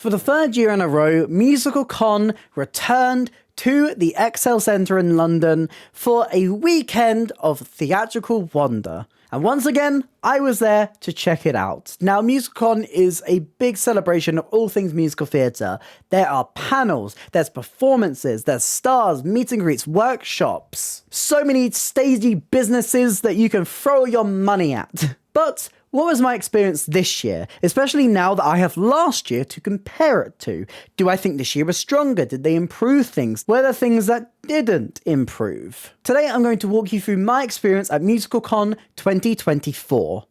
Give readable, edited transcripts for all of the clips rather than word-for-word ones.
For the third year in a row, Musical Con returned to the Excel Centre in London for a weekend of theatrical wonder. And once again, I was there to check it out. Now, MusicalCon is a big celebration of all things musical theatre. There are panels, there's performances, there's stars, meet and greets, workshops. So many Stagey businesses that you can throw your money at. But what was my experience this year, especially now that I have last year to compare it to? Do I think this year was stronger? Did they improve things? Were there things that didn't improve? Today I'm going to walk you through my experience at MusicalCon 2024.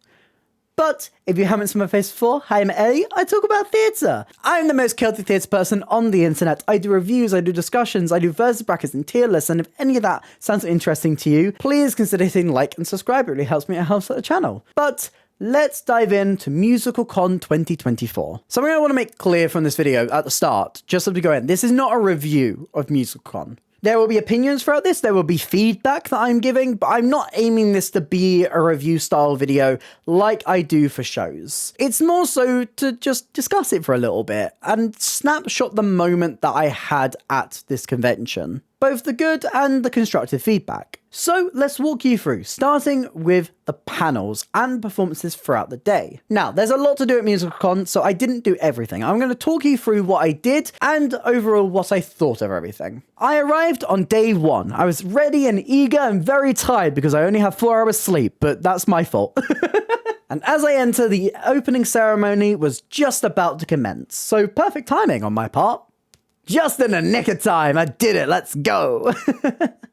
But if you haven't seen my face before, hi, I'm Ellie, I talk about theatre. I'm the most chaotic theatre person on the internet. I do reviews, I do discussions, I do versus brackets and tier lists, and if any of that sounds interesting to you, please consider hitting like and subscribe. It really helps me, it helps out the channel. But let's dive into MusicalCon 2024. Something I want to make clear from this video at the start, just as we go in, this is not a review of MusicalCon. There will be opinions throughout this, there will be feedback that I'm giving, but I'm not aiming this to be a review style video like I do for shows. It's more so to just discuss it for a little bit and snapshot the moment that I had at this convention, both the good and the constructive feedback. So let's walk you through, starting with the panels and performances throughout the day. Now, there's a lot to do at MusicalCon, so I didn't do everything. I'm going to talk you through what I did and overall what I thought of everything. I arrived on day one. I was ready and eager and very tired because I only have 4 hours sleep, but that's my fault. And as I enter, the opening ceremony was just about to commence, so perfect timing on my part. Just in the nick of time, I did it, let's go.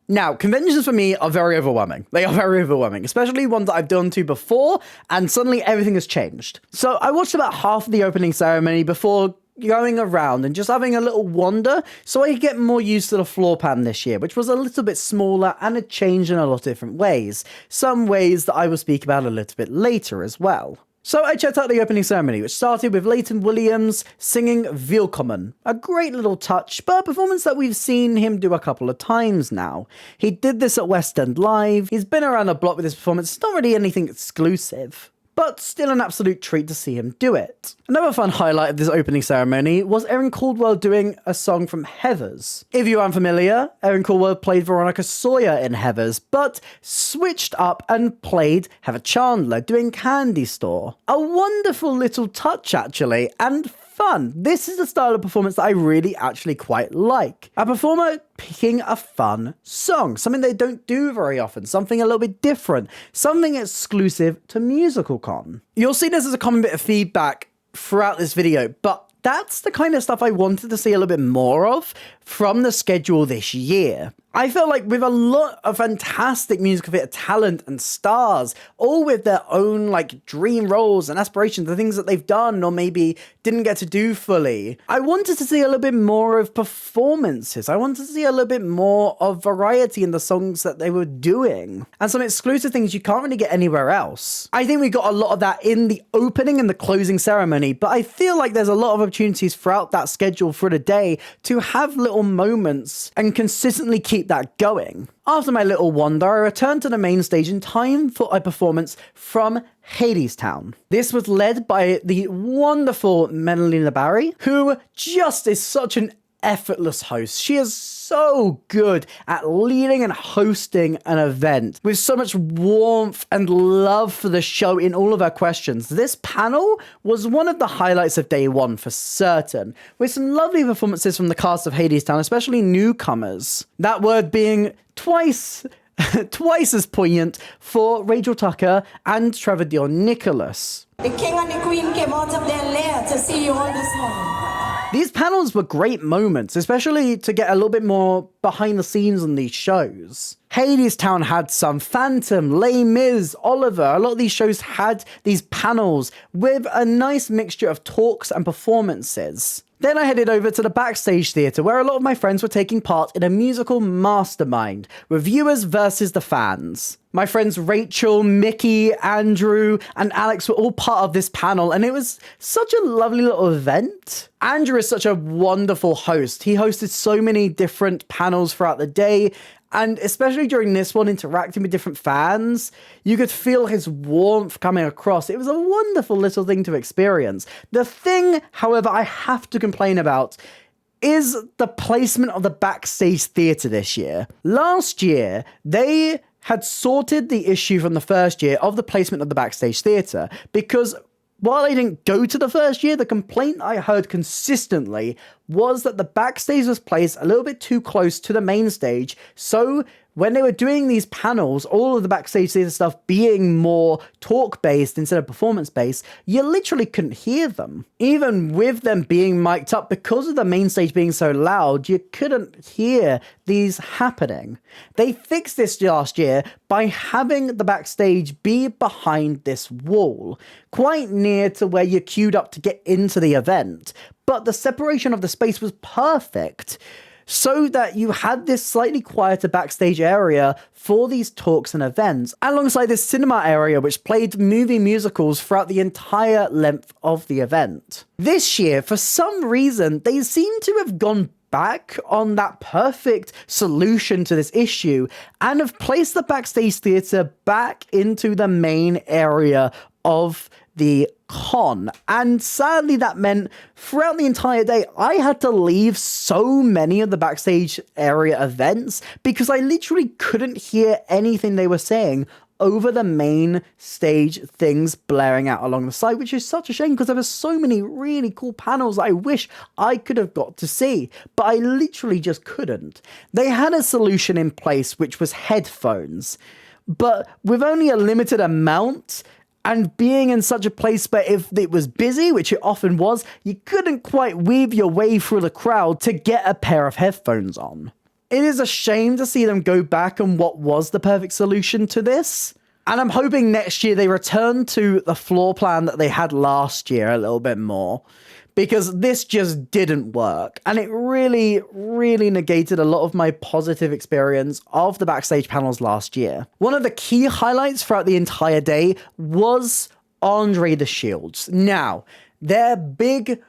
Now, conventions for me are very overwhelming. They are very overwhelming, especially ones that I've done to before, and suddenly everything has changed. So I watched about half of the opening ceremony before going around and just having a little wander so I could get more used to the floor plan this year, which was a little bit smaller and had changed in a lot of different ways. Some ways that I will speak about a little bit later as well. So I checked out the opening ceremony, which started with Leighton Williams singing Willkommen. A great little touch, but a performance that we've seen him do a couple of times now. He did this at West End Live, he's been around the block with this performance, it's not really anything exclusive, but still an absolute treat to see him do it. Another fun highlight of this opening ceremony was Erin Caldwell doing a song from Heathers. If you aren't familiar, Erin Caldwell played Veronica Sawyer in Heathers, but switched up and played Heather Chandler doing Candy Store. A wonderful little touch actually, and fun. This is the style of performance that I really actually quite like. A performer picking a fun song, something they don't do very often, something a little bit different, something exclusive to MusicalCon. You'll see this as a common bit of feedback throughout this video, but that's the kind of stuff I wanted to see a little bit more of from the schedule this year. I feel like with a lot of fantastic musical theatre talent and stars, all with their own like dream roles and aspirations, the things that they've done or maybe didn't get to do fully, I wanted to see a little bit more of performances. I wanted to see a little bit more of variety in the songs that they were doing and some exclusive things you can't really get anywhere else. I think we got a lot of that in the opening and the closing ceremony, but I feel like there's a lot of opportunities throughout that schedule for the day to have little moments and consistently keep that going. After my little wander, I returned to the main stage in time for a performance from Hadestown. This was led by the wonderful Melina Barry, who just is such an effortless host. She is so good at leading and hosting an event with so much warmth and love for the show in all of her questions. This panel was one of the highlights of day one for certain, with some lovely performances from the cast of Hadestown, especially newcomers. That word being twice as poignant for Rachel Tucker and Trevor Dion Nicholas. The king and the queen came out of their lair to see you all this morning. These panels were great moments, especially to get a little bit more behind the scenes on these shows. Hadestown had some, Phantom, Les Mis, Oliver. A lot of these shows had these panels with a nice mixture of talks and performances. Then I headed over to the backstage theatre where a lot of my friends were taking part in a musical mastermind, reviewers versus the fans. My friends Rachel, Mickey, Andrew, and Alex were all part of this panel, and it was such a lovely little event. Andrew is such a wonderful host. He hosted so many different panels throughout the day, And especially during this one, interacting with different fans, you could feel his warmth coming across. It was a wonderful little thing to experience. The thing, however, I have to complain about is the placement of the backstage theatre this year. Last year, they had sorted the issue from the first year of the placement of the backstage theatre, because while I didn't go to the first year, the complaint I heard consistently was that the backstage was placed a little bit too close to the main stage. So when they were doing these panels, all of the backstage theatre stuff being more talk-based instead of performance-based, you literally couldn't hear them. Even with them being mic'd up, because of the main stage being so loud, you couldn't hear these happening. They fixed this last year by having the backstage be behind this wall, quite near to where you're queued up to get into the event. But the separation of the space was perfect, so that you had this slightly quieter backstage area for these talks and events, alongside this cinema area which played movie musicals throughout the entire length of the event. This year, for some reason, they seem to have gone back on that perfect solution to this issue and have placed the backstage theatre back into the main area of the con. And sadly, that meant throughout the entire day, I had to leave so many of the backstage area events because I literally couldn't hear anything they were saying over the main stage things blaring out along the side, which is such a shame because there were so many really cool panels I wish I could have got to see, but I literally just couldn't. They had a solution in place, which was headphones, but with only a limited amount, and being in such a place where if it was busy, which it often was, you couldn't quite weave your way through the crowd to get a pair of headphones on. It is a shame to see them go back on what was the perfect solution to this. And I'm hoping next year they return to the floor plan that they had last year a little bit more, because this just didn't work. And it really, really negated a lot of my positive experience of the backstage panels last year. One of the key highlights throughout the entire day was Andre the Shields. Now, their biggest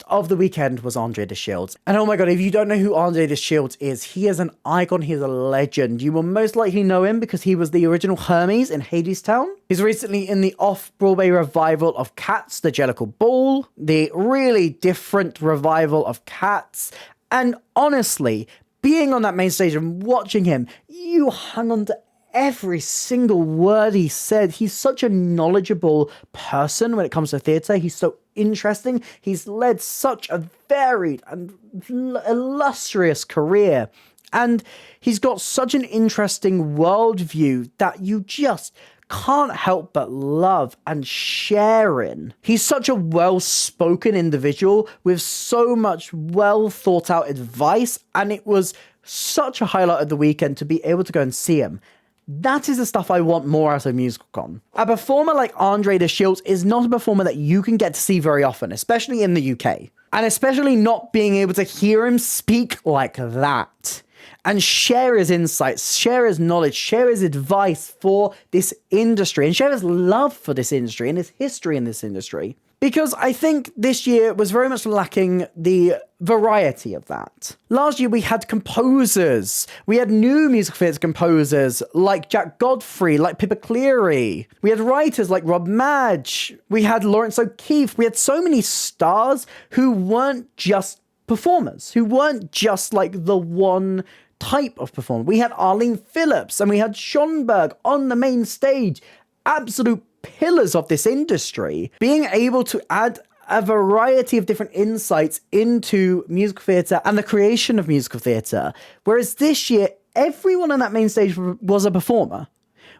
of the weekend was Andre the Shields. And oh my god, if you don't know who Andre the Shields is, he is an icon, he is a legend. You will most likely know him because he was the original Hermes in Hadestown. He's recently in the off-Broadway revival of Cats, the Jellicle Ball, the really different revival of Cats. And honestly, being on that main stage and watching him, you hung on to every single word he said. He's such a knowledgeable person when it comes to theatre. He's so interesting. He's led such a varied and illustrious career. And he's got such an interesting worldview that you just can't help but love and share in. He's such a well-spoken individual with so much well-thought-out advice, and it was such a highlight of the weekend to be able to go and see him. That is the stuff I want more out of MusicalCon. A performer like Andre the Shields is not a performer that you can get to see very often, especially in the UK. And especially not being able to hear him speak like that and share his insights, share his knowledge, share his advice for this industry, and share his love for this industry and his history in this industry. Because I think this year was very much lacking the variety of that. Last year we had composers. We had new musical theatre composers like Jack Godfrey, like Pippa Cleary. We had writers like Rob Madge. We had Lawrence O'Keefe. We had so many stars who weren't just performers, who weren't just like the one type of performer. We had Arlene Phillips and we had Schonberg on the main stage. Absolute pillars of this industry. Being able to add a variety of different insights into musical theatre and the creation of musical theatre. Whereas this year, everyone on that main stage was a performer.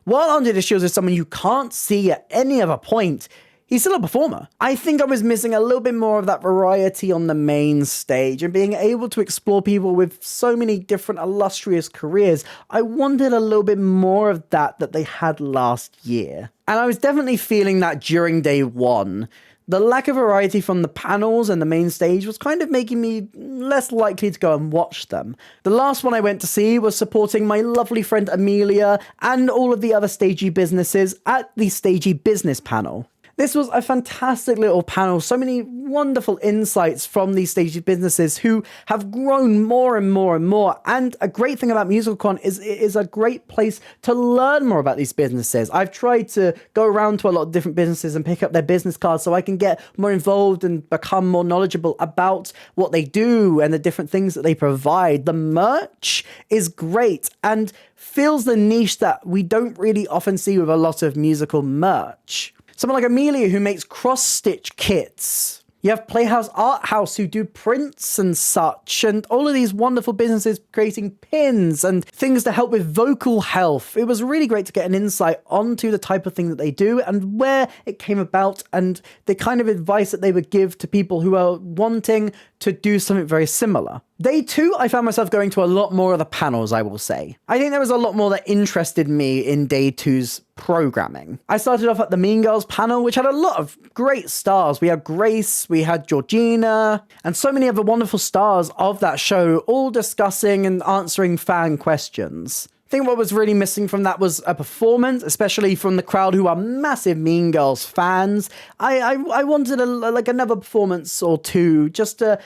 While Andre the Shields is someone you can't see at any other point, he's still a performer. I think I was missing a little bit more of that variety on the main stage and being able to explore people with so many different illustrious careers. I wanted a little bit more of that they had last year. And I was definitely feeling that during day one. The lack of variety from the panels and the main stage was kind of making me less likely to go and watch them. The last one I went to see was supporting my lovely friend Amelia and all of the other Stagey Businesses at the Stagey Business panel. This was a fantastic little panel. So many wonderful insights from these Stagey businesses who have grown more and more and more. And a great thing about MusicalCon is it is a great place to learn more about these businesses. I've tried to go around to a lot of different businesses and pick up their business cards so I can get more involved and become more knowledgeable about what they do and the different things that they provide. The merch is great and fills the niche that we don't really often see with a lot of musical merch. Someone like Amelia who makes cross-stitch kits. You have Playhouse Art House who do prints and such, and all of these wonderful businesses creating pins and things to help with vocal health. It was really great to get an insight onto the type of thing that they do and where it came about and the kind of advice that they would give to people who are wanting to do something very similar. Day 2, I found myself going to a lot more of the panels, I will say. I think there was a lot more that interested me in Day 2's programming. I started off at the Mean Girls panel, which had a lot of great stars. We had Grace, we had Georgina, and so many other wonderful stars of that show, all discussing and answering fan questions. I think what was really missing from that was a performance, especially from the crowd who are massive Mean Girls fans. I wanted another performance or two just to,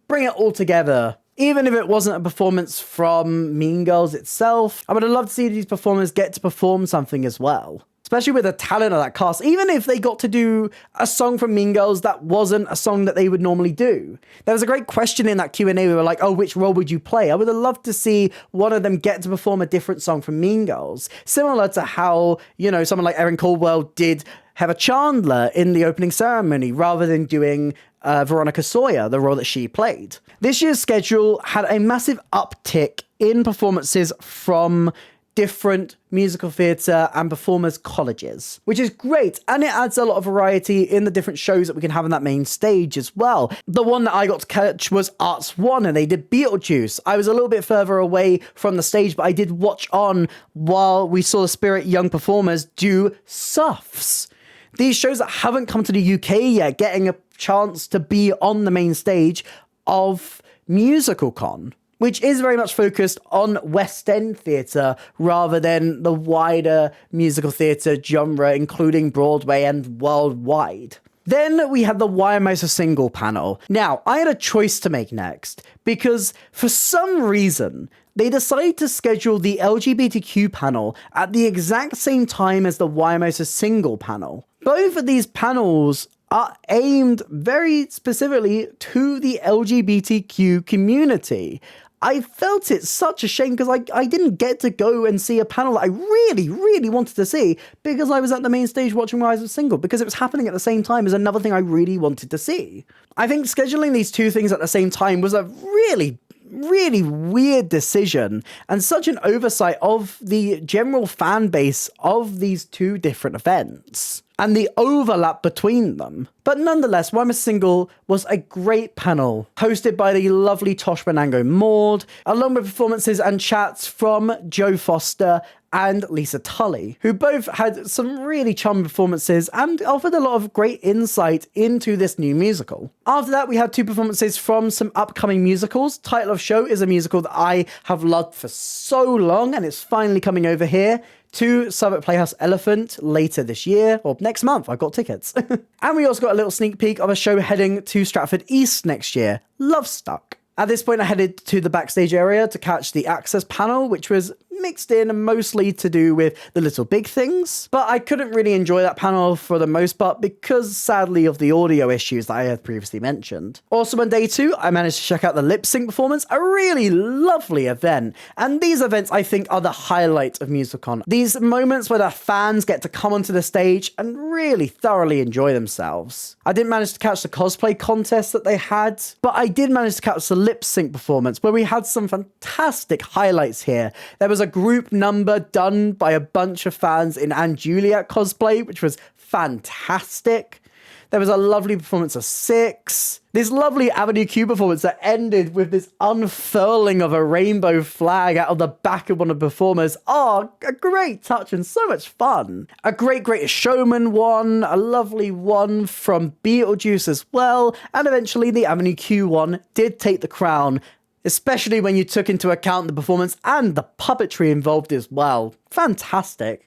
bring it all together. Even if it wasn't a performance from Mean Girls itself, I would have loved to see these performers get to perform something as well. Especially with the talent of that cast, even if they got to do a song from Mean Girls that wasn't a song that they would normally do. There was a great question in that Q&A. We were like, which role would you play? I would have loved to see one of them get to perform a different song from Mean Girls. Similar to how, someone like Erin Caldwell did Heather Chandler in the opening ceremony, rather than doing Veronica Sawyer, the role that she played. This year's schedule had a massive uptick in performances from different musical theatre and performers colleges, which is great, and it adds a lot of variety in the different shows that we can have on that main stage as well. The one that I got to catch was Arts 1, and they did Beetlejuice. I was a little bit further away from the stage, but I did watch on while we saw the Spirit young performers do Suffs. These shows that haven't come to the UK yet, getting a chance to be on the main stage of MusicalCon, which is very much focused on West End theatre rather than the wider musical theatre genre, including Broadway and worldwide. Then we had the Why Am I So Single panel. Now, I had a choice to make next, because for some reason, they decided to schedule the LGBTQ panel at the exact same time as the Why Am I So Single panel. Both of these panels are aimed very specifically to the LGBTQ community. I felt it's such a shame because I didn't get to go and see a panel that I really, really wanted to see because I was at the main stage watching Rise of Single, because it was happening at the same time as another thing I really wanted to see. I think scheduling these two things at the same time was a really weird decision and such an oversight of the general fan base of these two different events and the overlap between them. But nonetheless, Why Am I Single was a great panel, hosted by the lovely Tosh Bonango Maud, along with performances and chats from Joe Foster and Lisa Tully, who both had some really charming performances and offered a lot of great insight into this new musical. After that, we had two performances from some upcoming musicals. Title of Show is a musical that I have loved for so long, and it's finally coming over here to Southwark Playhouse Elephant later this year, or next month. I've got tickets. And we also got a little sneak peek of a show heading to Stratford East next year, Love Stuck. At this point, I headed to the backstage area to catch the Access panel, which was mixed in and mostly to do with the Little Big Things. But I couldn't really enjoy that panel for the most part because, sadly, of the audio issues that I had previously mentioned. Also on day 2, I managed to check out the lip sync performance, a really lovely event. And these events, I think, are the highlight of MusicalCon. These moments where the fans get to come onto the stage and really thoroughly enjoy themselves. I didn't manage to catch the cosplay contest that they had, but I did manage to catch the lip sync performance where we had some fantastic highlights here. There was a group number done by a bunch of fans in Anne Juliet cosplay, which was fantastic. There was a lovely performance of Six. This lovely Avenue Q performance that ended with this unfurling of a rainbow flag out of the back of one of the performers. Oh, a great touch and so much fun. A Greatest Showman one, a lovely one from Beetlejuice as well, and eventually the Avenue Q one did take the crown. especially when you took into account the performance and the puppetry involved as well. Fantastic.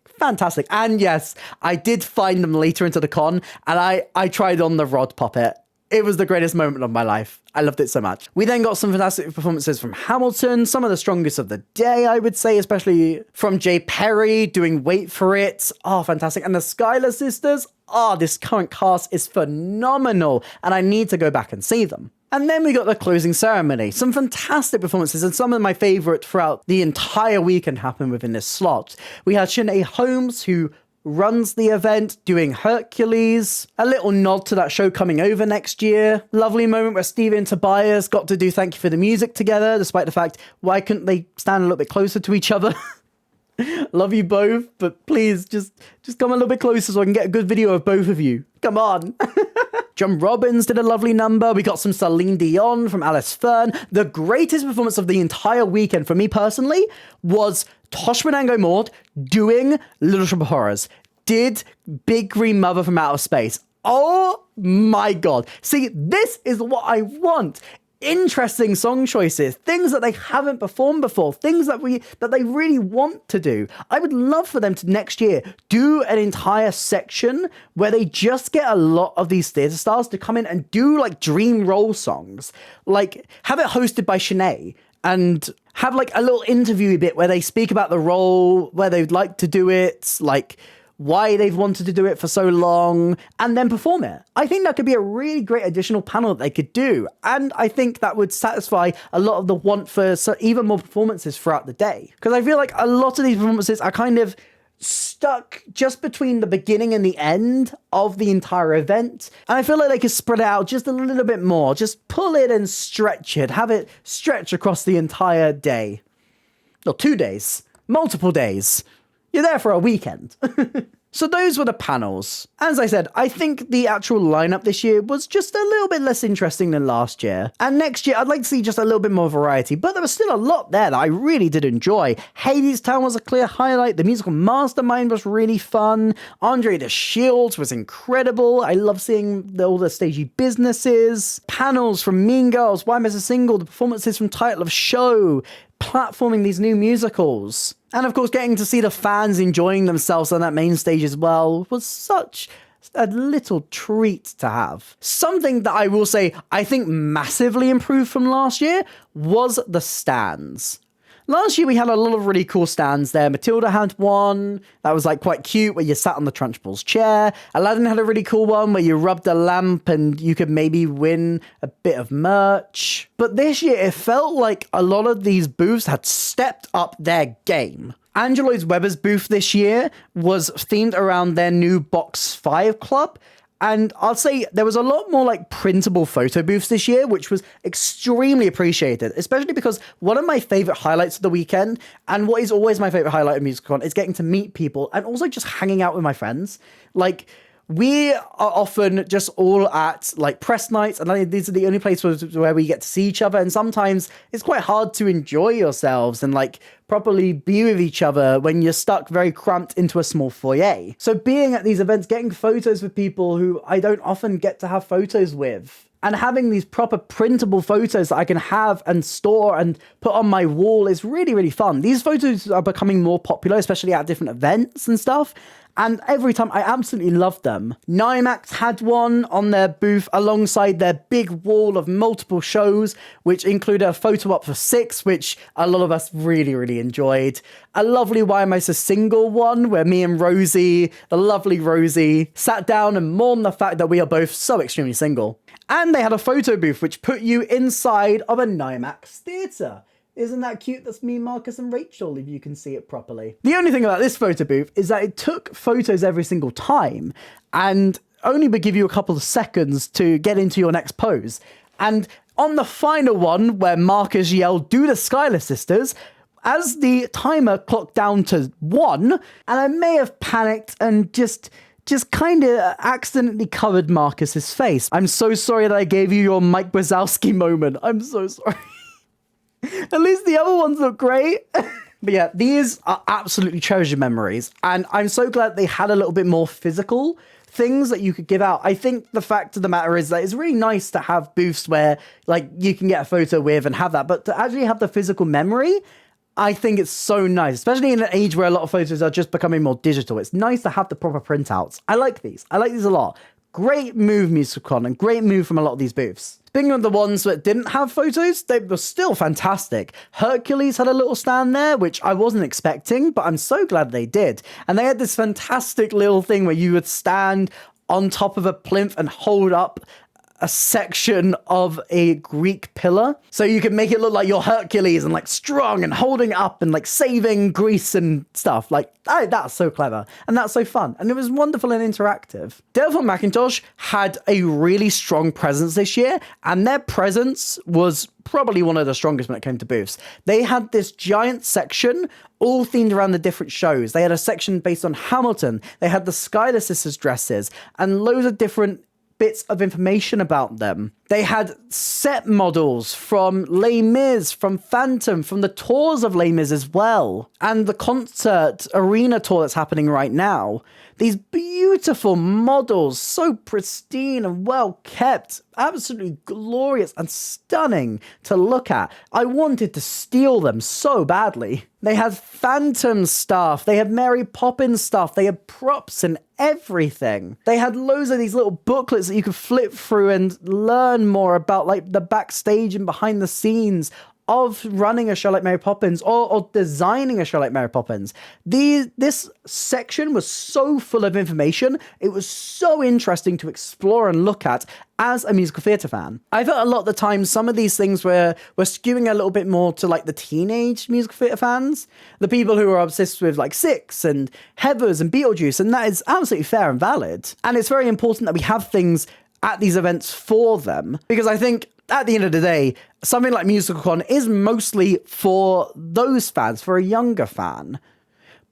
And yes, I did find them later into the con, and I tried on the rod puppet. It was the greatest moment of my life. I loved it so much. We then got some fantastic performances from Hamilton, some of the strongest of the day, I would say, especially from Jay Perry doing Wait For It. Oh, fantastic. And the Schuyler sisters. Oh, this current cast is phenomenal, and I need to go back and see them. And then we got the closing ceremony. Some fantastic performances, and some of my favourite throughout the entire weekend happened within this slot. We had Sinead Holmes, who runs the event, doing Hercules. A little nod to that show coming over next year. Lovely moment where Stevie and Tobias got to do Thank You For The Music together, despite the fact, why couldn't they stand a little bit closer to each other? Love you both, but please just come a little bit closer so I can get a good video of both of you. Come on. John Robbins did a lovely number. We got some Celine Dion from Alice Fern. The greatest performance of the entire weekend for me personally was Tosh Manango Maud doing Little Shop of Horrors. Did Big Green Mother from Outer Space. Oh my God. See, this is what I want. Interesting song choices, things that they haven't performed before, things that they really want to do. I would love for them to next year do an entire section where they just get a lot of these theatre stars to come in and do like dream role songs. Like have it hosted by Sinead and have like a little interview bit where they speak about the role, where they'd like to do it, like why they've wanted to do it for so long, and then perform it. I think that could be a really great additional panel that they could do. And I think that would satisfy a lot of the want for even more performances throughout the day. Because I feel like a lot of these performances are kind of stuck just between the beginning and the end of the entire event. And I feel like they could spread it out just a little bit more. Just pull it and stretch it. Have it stretch across the entire day. Or 2 days. Multiple days. You're there for a weekend. So those were the panels. As I said, I think the actual lineup this year was just a little bit less interesting than last year. And next year, I'd like to see just a little bit more variety, but there was still a lot there that I really did enjoy. Hadestown was a clear highlight. The musical Mastermind was really fun. Andre the Shields was incredible. I love seeing all the stagey businesses. Panels from Mean Girls, Why Miss a Single, the performances from Title of Show, platforming these new musicals. And of course, getting to see the fans enjoying themselves on that main stage as well was such a little treat to have. Something that I will say I think massively improved from last year was the stands. Last year we had a lot of really cool stands there. Matilda had one that was like quite cute where you sat on the Trunchbull's chair. Aladdin had a really cool one where you rubbed a lamp and you could maybe win a bit of merch. But this year it felt like a lot of these booths had stepped up their game. Angela Lloyd Webber's booth this year was themed around their new Box 5 club. And I'll say there was a lot more like printable photo booths this year, which was extremely appreciated, especially because one of my favorite highlights of the weekend, and what is always my favorite highlight of MusicalCon, is getting to meet people and also just hanging out with my friends. Like, we are often just all at like press nights, and these are the only places where we get to see each other. And sometimes it's quite hard to enjoy yourselves and like properly be with each other when you're stuck very cramped into a small foyer. So being at these events, getting photos with people who I don't often get to have photos with, and having these proper printable photos that I can have and store and put on my wall is really, really fun. These photos are becoming more popular, especially at different events and stuff. And every time I absolutely love them. Nymax had one on their booth alongside their big wall of multiple shows, which included a photo op for 6, which a lot of us really, really enjoyed. A lovely Why Am I So Single one, where me and Rosie, the lovely Rosie, sat down and mourned the fact that we are both so extremely single. And they had a photo booth which put you inside of a Nymax theatre. Isn't that cute? That's me, Marcus, and Rachel, if you can see it properly. The only thing about this photo booth is that it took photos every single time and only would give you a couple of seconds to get into your next pose. And on the final one, where Marcus yelled, "Do the Schuyler sisters," as the timer clocked down to 1, and I may have panicked and just kind of accidentally covered Marcus's face. I'm so sorry that I gave you your Mike Wazowski moment. I'm so sorry. At least the other ones look great. But yeah, these are absolutely treasured memories. And I'm so glad they had a little bit more physical things that you could give out. I think the fact of the matter is that it's really nice to have booths where like you can get a photo with and have that, but to actually have the physical memory, I think it's so nice, especially in an age where a lot of photos are just becoming more digital. It's nice to have the proper printouts. I like these. I like these a lot. Great move, MusicalCon, and great move from a lot of these booths. Speaking of the ones that didn't have photos, they were still fantastic. Hercules had a little stand there, which I wasn't expecting, but I'm so glad they did. And they had this fantastic little thing where you would stand on top of a plinth and hold up a section of a Greek pillar. So you could make it look like you're Hercules and like strong and holding it up and like saving Greece and stuff. Like, that's so clever. And that's so fun. And it was wonderful and interactive. Daveatron Macintosh had a really strong presence this year, and their presence was probably one of the strongest when it came to booths. They had this giant section all themed around the different shows. They had a section based on Hamilton. They had the Schuyler sisters dresses and loads of different bits of information about them. They had set models from Les Mis, from Phantom, from the tours of Les Mis as well, and the concert arena tour that's happening right now. These beautiful models, so pristine and well kept, absolutely glorious and stunning to look at. I wanted to steal them so badly. They had Phantom stuff, they had Mary Poppins stuff, they had props and everything. They had loads of these little booklets that you could flip through and learn more about like the backstage and behind the scenes of running a show like Mary Poppins or designing a show like Mary Poppins. This section was so full of information. It was so interesting to explore and look at as a musical theatre fan. I felt a lot of the time some of these things were skewing a little bit more to like the teenage musical theatre fans, the people who are obsessed with like Six and Heathers and Beetlejuice, and that is absolutely fair and valid. And it's very important that we have things at these events for them, because I think at the end of the day, something like MusicalCon is mostly for those fans, for a younger fan.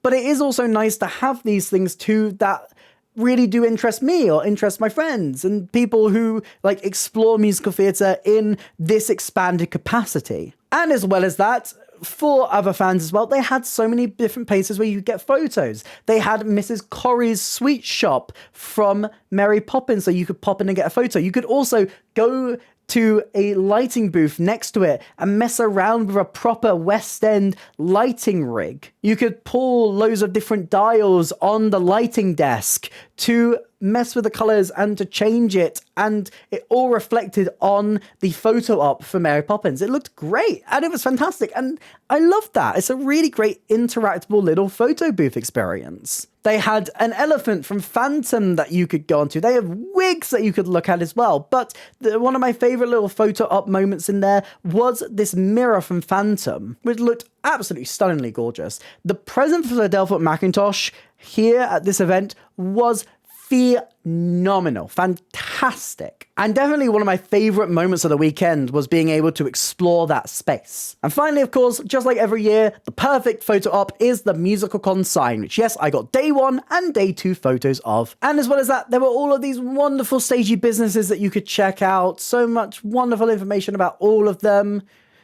But it is also nice to have these things too that really do interest me or interest my friends and people who like explore musical theatre in this expanded capacity. And as well as that, for other fans as well, they had so many different places where you could get photos. They had Mrs. Corrie's sweet shop from Mary Poppins, so you could pop in and get a photo. You could also go to a lighting booth next to it and mess around with a proper West End lighting rig. You could pull loads of different dials on the lighting desk to mess with the colours and to change it, and it all reflected on the photo op for Mary Poppins. It looked great and it was fantastic, and I loved that. It's a really great interactable little photo booth experience. They had an elephant from Phantom that you could go onto. They have wigs that you could look at as well. But one of my favourite little photo op moments in there was this mirror from Phantom, which looked absolutely stunningly gorgeous. The present for the Daveatron Macintosh here at this event was phenomenal, fantastic. And definitely one of my favourite moments of the weekend was being able to explore that space. And finally, of course, just like every year, the perfect photo op is the MusicalCon sign, which yes, I got day 1 and day 2 photos of. And as well as that, there were all of these wonderful Stagey Businesses that you could check out. So much wonderful information about all of them.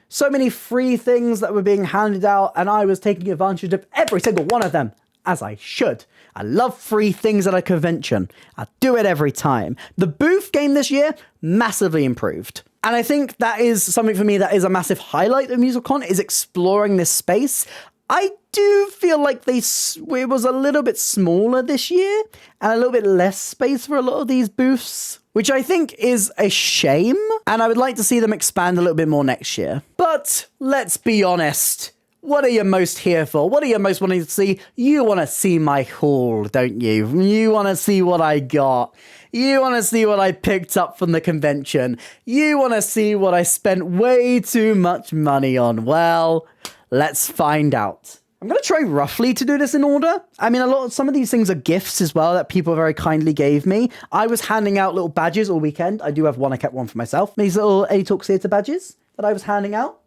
So many free things that were being handed out, and I was taking advantage of every single one of them, as I should. I love free things at a convention. I do it every time. The booth game this year, massively improved. And I think that is something for me that is a massive highlight of MusicalCon, is exploring this space. I do feel like it was a little bit smaller this year and a little bit less space for a lot of these booths, which I think is a shame. And I would like to see them expand a little bit more next year. But let's be honest. What are you most here for? What are you most wanting to see? You want to see my haul, don't you? You want to see what I got. You want to see what I picked up from the convention. You want to see what I spent way too much money on. Well, let's find out. I'm going to try roughly to do this in order. I mean, some of these things are gifts as well that people very kindly gave me. I was handing out little badges all weekend. I do have one. I kept one for myself. These little A Talks Theatre badges that I was handing out.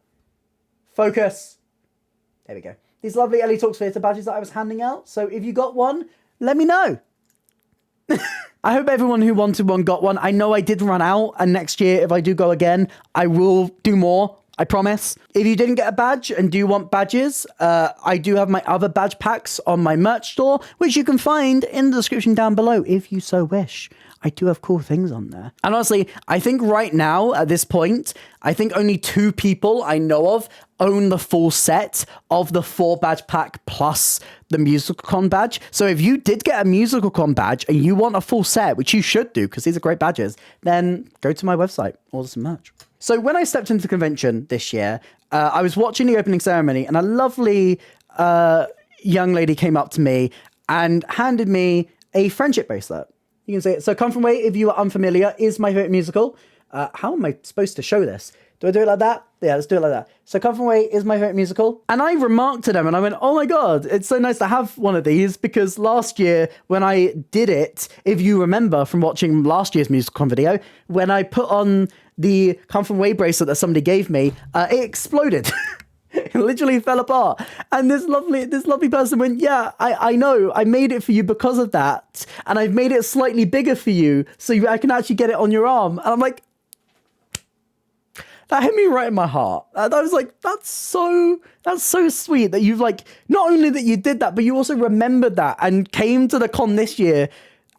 Focus. There we go. These lovely Ellie Talks Theatre badges that I was handing out. So if you got one, let me know. I hope everyone who wanted one got one. I know I did run out, and next year, if I do go again, I will do more. I promise. If you didn't get a badge and do want badges, I do have my other badge packs on my merch store, which you can find in the description down below if you so wish. I do have cool things on there. And honestly, I think right now, at this point, I think only 2 people I know of own the full set of the 4 badge pack plus the MusicalCon badge. So if you did get a MusicalCon badge and you want a full set, which you should do because these are great badges, then go to my website, order some merch. So when I stepped into the convention this year, I was watching the opening ceremony and a lovely young lady came up to me and handed me a friendship bracelet. You can see it. So Come From Away, if you are unfamiliar, is my favorite musical. How am I supposed to show this? Do I do it like that? Yeah, let's do it like that. So Come From Away is my favorite musical. And I remarked to them and I went, oh my God, it's so nice to have one of these because last year when I did it, if you remember from watching last year's MusicalCon video, when I put on the Come From Away bracelet that somebody gave me, it exploded. It literally fell apart. And this lovely person went, yeah, I know. I made it for you because of that. And I've made it slightly bigger for you so I can actually get it on your arm. And I'm like, that hit me right in my heart. I was like, that's so sweet that you've like, not only that you did that, but you also remembered that and came to the con this year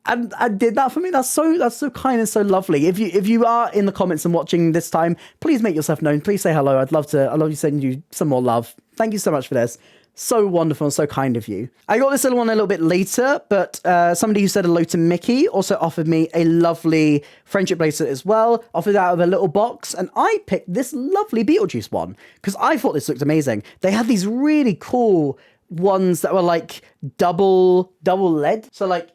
and did that for me. That's so kind and so lovely. If you are in the comments and watching this time, please make yourself known. Please say hello. I'd love to send you some more love. Thank you so much for this. So wonderful and so kind of you. I got this little one a little bit later, but somebody who said hello to Mickey also offered me a lovely friendship bracelet as well, offered out of a little box, and I picked this lovely Beetlejuice one because I thought this looked amazing. They had these really cool ones that were like double lead. So like,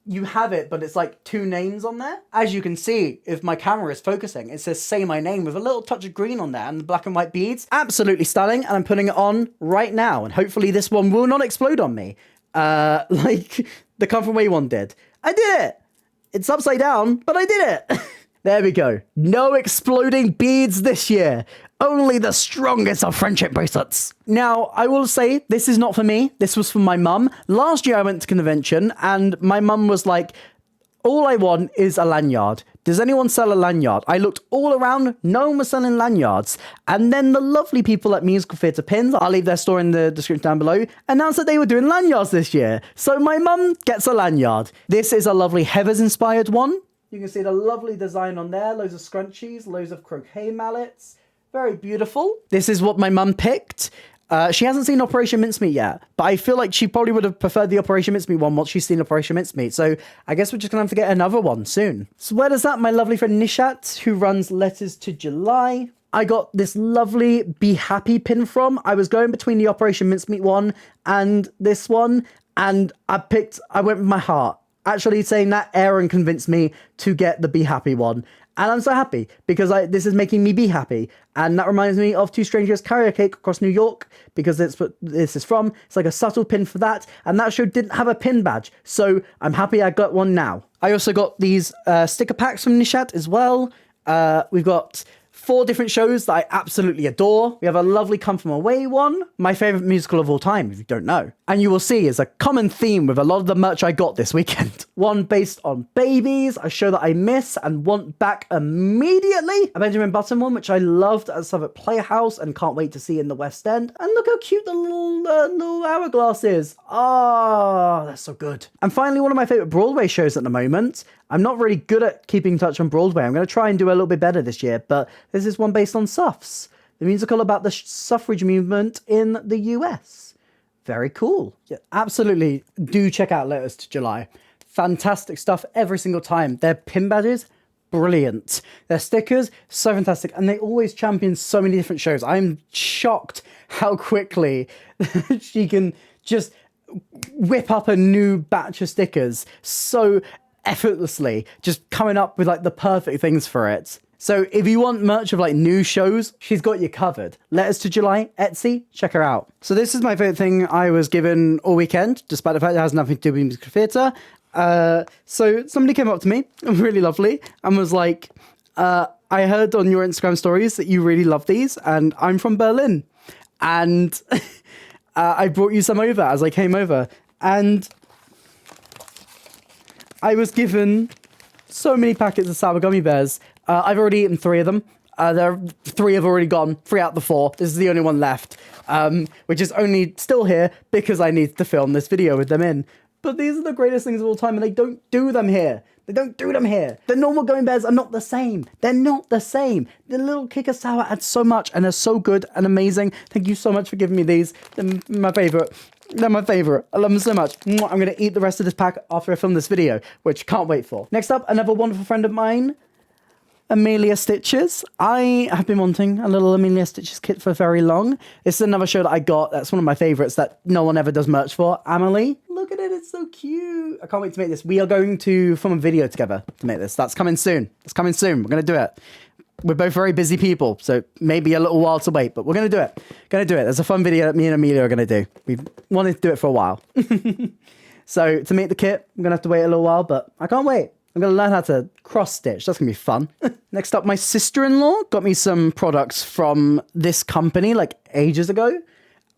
you have it, but it's like 2 names on there. As you can see, if my camera is focusing, it says Say My Name with a little touch of green on there and the black and white beads. Absolutely stunning, and I'm putting it on right now, and hopefully this one will not explode on me, like the Come From Away one did. I did it! It's upside down, but I did it! There we go. No exploding beads this year. Only the strongest of friendship bracelets. Now, I will say, this is not for me. This was for my mum. Last year I went to convention and my mum was like, all I want is a lanyard. Does anyone sell a lanyard? I looked all around. No one was selling lanyards. And then the lovely people at Musical Theatre Pins, I'll leave their store in the description down below, announced that they were doing lanyards this year. So my mum gets a lanyard. This is a lovely Heathers inspired one. You can see the lovely design on there. Loads of scrunchies, loads of croquet mallets. Very beautiful. This is what my mum picked. She hasn't seen Operation Mincemeat yet, but I feel like she probably would have preferred the Operation Mincemeat one once she's seen Operation Mincemeat. So I guess we're just going to have to get another one soon. So where does that my lovely friend Nishat, who runs Letters to July, I got this lovely Be Happy pin from. I was going between the Operation Mincemeat one and this one, and I went with my heart. Actually saying that, Erin convinced me to get the Be Happy one. And I'm so happy because this is making me be happy. And that reminds me of Two Strangers Karaoke Across New York because it's what this is from. It's like a subtle pin for that. And that show didn't have a pin badge. So I'm happy I got one now. I also got these sticker packs from Nishat as well. We've got 4 different shows that I absolutely adore. We have a lovely Come From Away one, my favourite musical of all time, if you don't know. And you will see is a common theme with a lot of the merch I got this weekend. One based on babies, a show that I miss and want back immediately. A Benjamin Button one, which I loved at Southwark Playhouse and can't wait to see in the West End. And look how cute the little hourglass is. Oh, that's so good. And finally, one of my favourite Broadway shows at the moment. I'm not really good at keeping in touch on Broadway. I'm going to try and do a little bit better this year, but this is one based on Suffs, the musical about the suffrage movement in the US. Very cool. Yeah, absolutely do check out Letters to July. Fantastic stuff every single time. Their pin badges, brilliant. Their stickers, so fantastic. And they always champion so many different shows. I'm shocked how quickly she can just whip up a new batch of stickers so effortlessly, just coming up with like the perfect things for it. So if you want merch of like new shows, she's got you covered. Letters to July, Etsy, check her out. So this is my favorite thing I was given all weekend, despite the fact it has nothing to do with musical theatre. So somebody came up to me, really lovely, and was like, I heard on your Instagram stories that you really love these, and I'm from Berlin. And I brought you some over as I came over. And I was given so many packets of sour gummy bears. I've already eaten 3 of them. 3 have already gone, 3 out of the 4. This is the only one left, which is only still here because I need to film this video with them in. But these are the greatest things of all time, and they don't do them here. They don't do them here. The normal gummy bears are not the same. They're not the same. The little kicker sour adds so much, and they're so good and amazing. Thank you so much for giving me these. They're my favorite. They're my favorite. I love them so much. I'm going to eat the rest of this pack after I film this video, which can't wait for. Next up, another wonderful friend of mine, Amelia Stitches. I have been wanting a little Amelia Stitches kit for very long. This is another show that I got. That's one of my favorites that no one ever does merch for. Amelie. Look at it. It's so cute. I can't wait to make this. We are going to film a video together to make this. That's coming soon. It's coming soon. We're going to do it. We're both very busy people, so maybe a little while to wait, but we're going to do it. There's a fun video that me and Amelia are going to do. We've wanted to do it for a while. So to make the kit, I'm going to have to wait a little while, but I can't wait. I'm going to learn how to cross-stitch. That's going to be fun. Next up, my sister-in-law got me some products from this company like ages ago.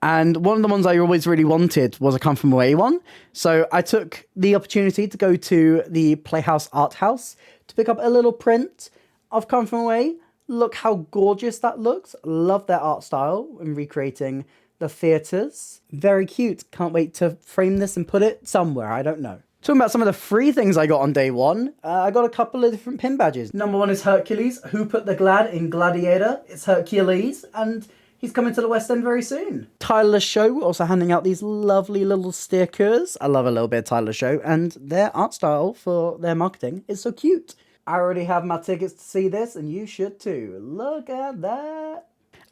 And one of the ones I always really wanted was a Come From Away one. So I took the opportunity to go to the Playhouse Art House to pick up a little print of Come From Away. Look how gorgeous that looks. Love their art style and recreating the theatres. Very cute. Can't wait to frame this and put it somewhere. I don't know. Talking about some of the free things I got on day one, I got a couple of different pin badges. Number 1 is Hercules. Who put the glad in Gladiator? It's Hercules, and he's coming to the West End very soon. Tyler Show also handing out these lovely little stickers. I love a little bit of Tyler Show, and their art style for their marketing is so cute. I already have my tickets to see this, and you should too. Look at that.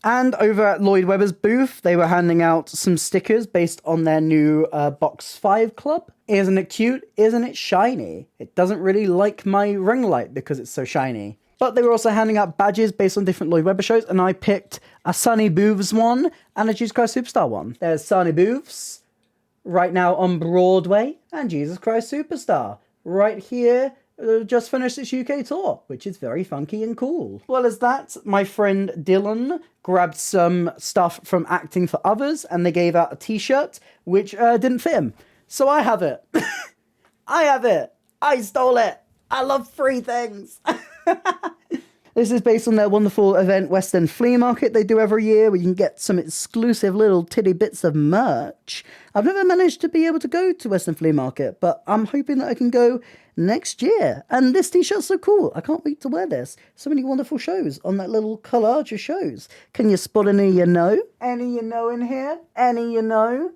And over at Lloyd Webber's booth, they were handing out some stickers based on their new Box 5 club. Isn't it cute? Isn't it shiny? It doesn't really like my ring light because it's so shiny. But they were also handing out badges based on different Lloyd Webber shows, and I picked a Sonny Booths one and a Jesus Christ Superstar one. There's Sonny Booths right now on Broadway, and Jesus Christ Superstar right here. Just finished its UK tour, which is very funky and cool. Well as that, my friend Dylan grabbed some stuff from Acting for Others, and they gave out a t-shirt, which didn't fit him. So I have it. I have it. I stole it. I love free things. This is based on their wonderful event, West End Flea Market, they do every year, where you can get some exclusive little titty bits of merch. I've never managed to be able to go to West End Flea Market, but I'm hoping that I can go next year. And this t-shirt's so cool. I can't wait to wear this. So many wonderful shows on that little collage of shows. Can you spot any you know? Any you know in here? Any you know?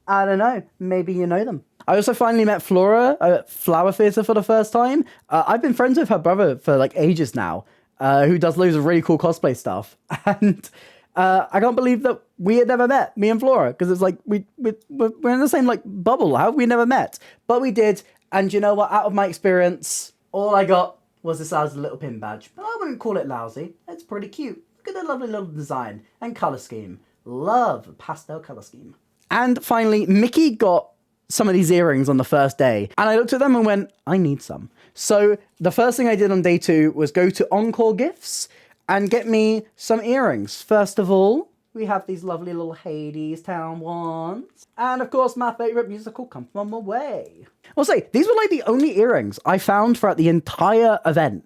I don't know. Maybe you know them. I also finally met Flora at Flower Theatre for the first time. I've been friends with her brother for like ages now. Who does loads of really cool cosplay stuff. And I can't believe that we had never met, me and Flora, because it's like we're in the same like bubble. How have we never met? But we did, and you know what? Out of my experience, all I got was this lousy little pin badge. But I wouldn't call it lousy. It's pretty cute. Look at the lovely little design and colour scheme. Love pastel colour scheme. And finally, Mickey got some of these earrings on the first day, and I looked at them and went, I need some. So the first thing I did on day 2 was go to Encore Gifts and get me some earrings. First of all, we have these lovely little Hades Town ones. And of course, my favourite musical, Come From Away. I'll say, these were like the only earrings I found throughout the entire event.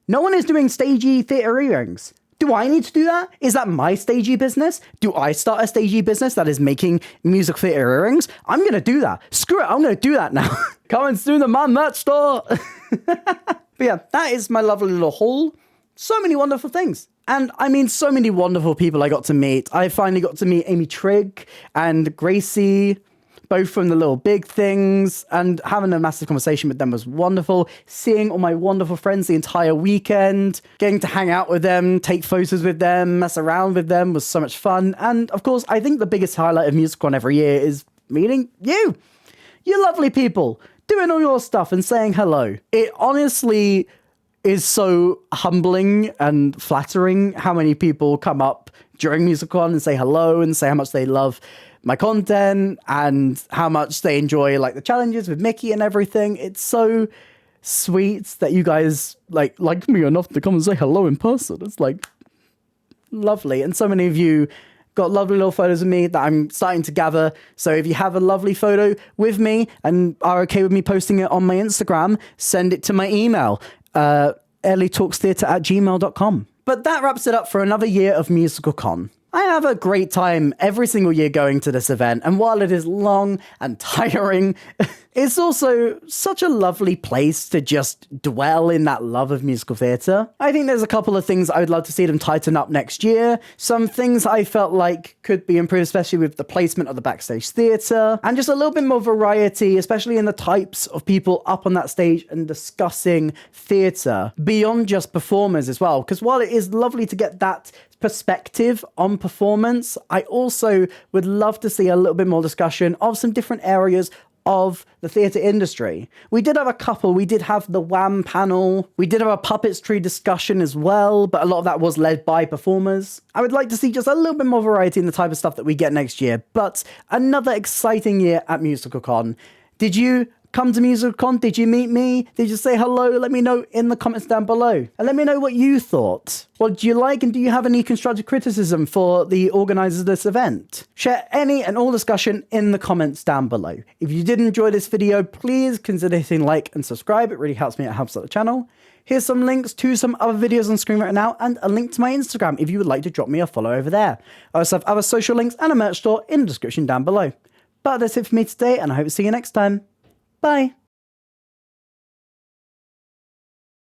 No one is doing stagey theatre earrings. Do I need to do that? Is that my stagey business? Do I start a stagey business that is making music theatre earrings? I'm going to do that. Screw it, I'm going to do that now. Coming soon to my merch store. But yeah, that is my lovely little haul. So many wonderful things. And I mean, so many wonderful people I got to meet. I finally got to meet Amy Trigg and Gracie, both from the Little Big Things, and having a massive conversation with them was wonderful. Seeing all my wonderful friends the entire weekend, getting to hang out with them, take photos with them, mess around with them was so much fun. And of course, I think the biggest highlight of MusicCon every year is meeting you lovely people, doing all your stuff and saying hello. It honestly is so humbling and flattering how many people come up during MusicCon and say hello and say how much they love my content and how much they enjoy like the challenges with Mickey and everything. It's so sweet that you guys like me enough to come and say hello in person. It's like lovely. And so many of you got lovely little photos of me that I'm starting to gather. So if you have a lovely photo with me and are okay with me posting it on my Instagram, send it to my email, ellietalkstheatre@gmail.com. But that wraps it up for another year of MusicalCon. I have a great time every single year going to this event, and while it is long and tiring, it's also such a lovely place to just dwell in that love of musical theatre. I think there's a couple of things I would love to see them tighten up next year. Some things I felt like could be improved, especially with the placement of the backstage theatre, and just a little bit more variety, especially in the types of people up on that stage and discussing theatre beyond just performers as well. Because while it is lovely to get that perspective on performance, I also would love to see a little bit more discussion of some different areas of the theatre industry. We did have a couple. We did have the Wham panel. We did have a puppetry discussion as well, but a lot of that was led by performers. I would like to see just a little bit more variety in the type of stuff that we get next year, but another exciting year at MusicalCon. Did you come to MusicalCon? Did you meet me? Did you say hello? Let me know in the comments down below. And let me know what you thought. What do you like, and do you have any constructive criticism for the organisers of this event? Share any and all discussion in the comments down below. If you did enjoy this video, please consider hitting like and subscribe. It really helps me, it helps out the channel. Here's some links to some other videos on screen right now, and a link to my Instagram if you would like to drop me a follow over there. I also have other social links and a merch store in the description down below. But that's it for me today, and I hope to see you next time. Bye.